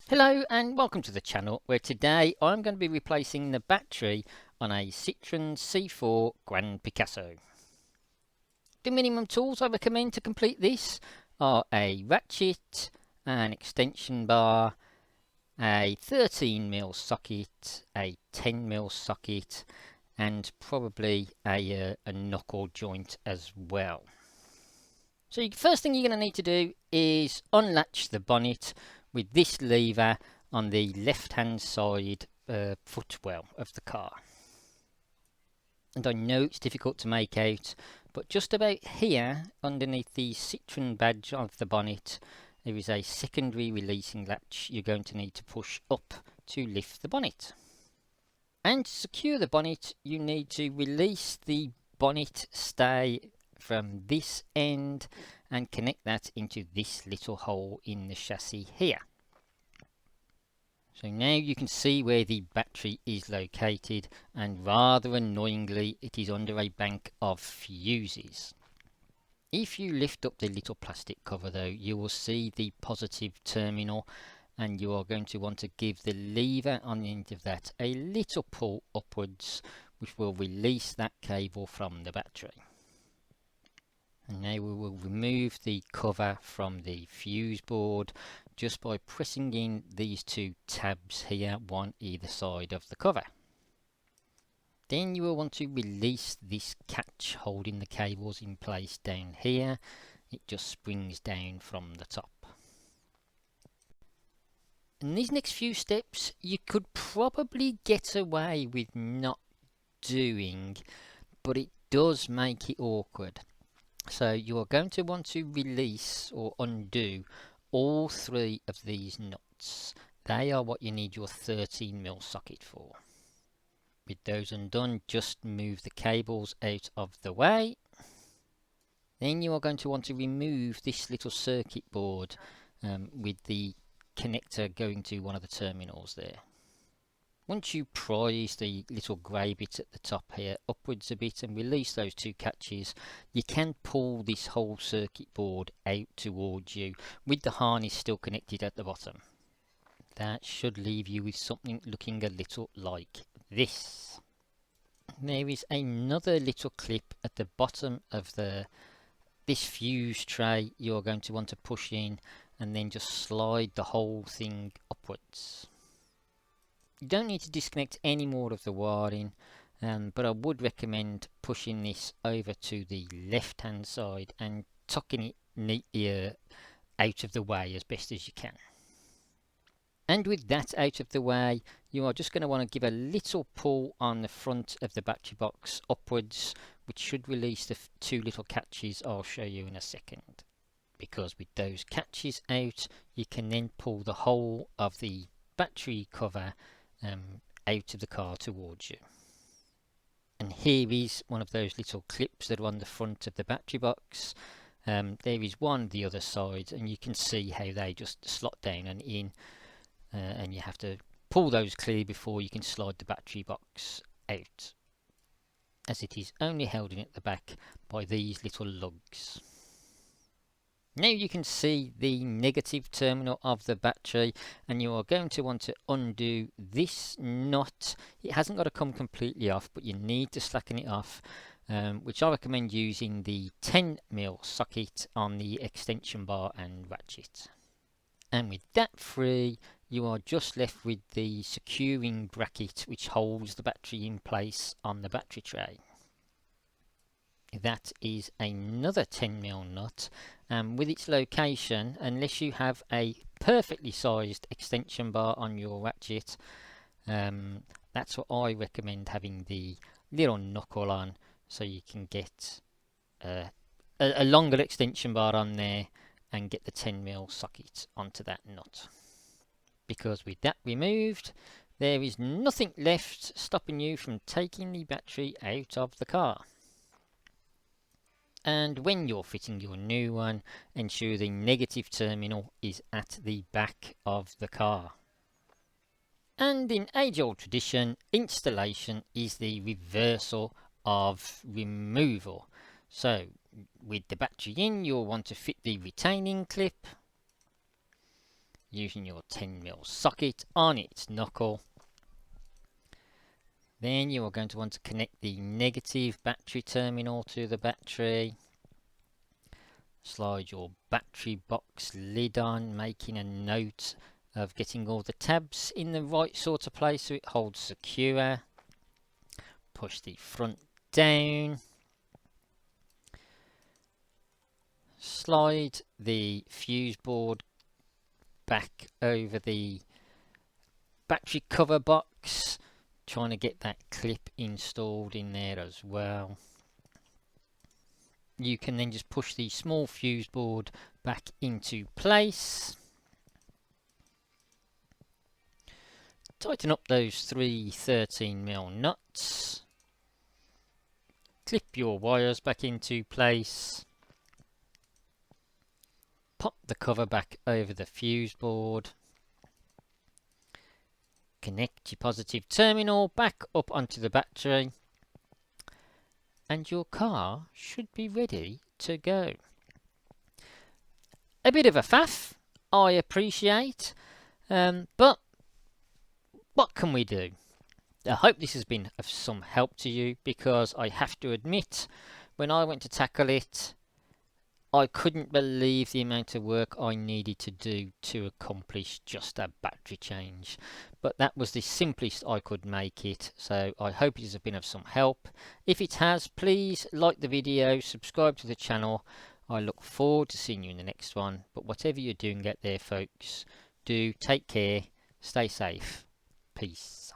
Hello and welcome to the channel, where today I'm going to be replacing the battery on a Citroen C4 Grand Picasso. The minimum tools I recommend to complete this are a ratchet, an extension bar, a 13mm socket, a 10mm socket, and probably a knuckle joint as well. So first thing you're going to need to do is unlatch the bonnet with this lever on the left hand side footwell of the car. And I know it's difficult to make out, but just about here underneath the Citroen badge of the bonnet there is a secondary releasing latch you're going to need to push up to lift the bonnet. And to secure the bonnet you need to release the bonnet stay from this end and connect that into this little hole in the chassis here. So now you can see where the battery is located, and rather annoyingly it is under a bank of fuses. If you lift up the little plastic cover though, you will see the positive terminal, and you are going to want to give the lever on the end of that a little pull upwards, which will release that cable from the battery. And now we will remove the cover from the fuse board just by pressing in these two tabs here, one either side of the cover. Then you will want to release this catch holding the cables in place down here. It just springs down from the top. In these next few steps you could probably get away with not doing, but it does make it awkward. So you are going to want to release or undo all three of these nuts. They are what you need your 13mm socket for. With those undone, just move the cables out of the way. Then you are going to want to remove this little circuit board with the connector going to one of the terminals there. Once you prise the little grey bit at the top here upwards a bit and release those two catches, you can pull this whole circuit board out towards you with the harness still connected at the bottom. That should leave you with something looking a little like this. There is another little clip at the bottom of this fuse tray you're going to want to push in, and then just slide the whole thing upwards. You don't need to disconnect any more of the wiring, but I would recommend pushing this over to the left hand side and tucking it neatly out of the way as best as you can. And with that out of the way, you are just going to want to give a little pull on the front of the battery box upwards, which should release the two little catches I'll show you in a second. Because with those catches out, you can then pull the whole of the battery cover out of the car towards you. And here is one of those little clips that are on the front of the battery box. There is one the other side, and you can see how they just slot down and in, and you have to pull those clear before you can slide the battery box out, as it is only held in at the back by these little lugs. Now you can see the negative terminal of the battery, and you are going to want to undo this nut. It hasn't got to come completely off, but you need to slacken it off, which I recommend using the 10mm socket on the extension bar and ratchet. And with that free, you are just left with the securing bracket which holds the battery in place on the battery tray. That is another 10mm nut, and with its location, unless you have a perfectly sized extension bar on your ratchet, that's what I recommend having the little knuckle on, so you can get a longer extension bar on there and get the 10mm socket onto that nut. Because with that removed, there is nothing left stopping you from taking the battery out of the car. And when you're fitting your new one, ensure the negative terminal is at the back of the car. And in age-old tradition, installation is the reversal of removal. So with the battery in, you'll want to fit the retaining clip. using your 10mm socket on its knuckle. Then you are going to want to connect the negative battery terminal to the battery. Slide your battery box lid on, making a note of getting all the tabs in the right sort of place so it holds secure. Push the front down. Slide the fuse board back over the battery cover box, trying to get that clip installed in there as well. You can then just push the small fuse board back into place. Tighten up those 3 13mm nuts. Clip your wires back into place. Pop the cover back over the fuse board. Connect your positive terminal back up onto the battery. And your car should be ready to go. A bit of a faff, I appreciate, but what can we do? I hope this has been of some help to you, because I have to admit, when I went to tackle it, I couldn't believe the amount of work I needed to do to accomplish just a battery change. But that was the simplest I could make it, so I hope it has been of some help. If it has, please like the video, subscribe to the channel. I look forward to seeing you in the next one. But whatever you're doing out there, folks, do take care, stay safe. Peace.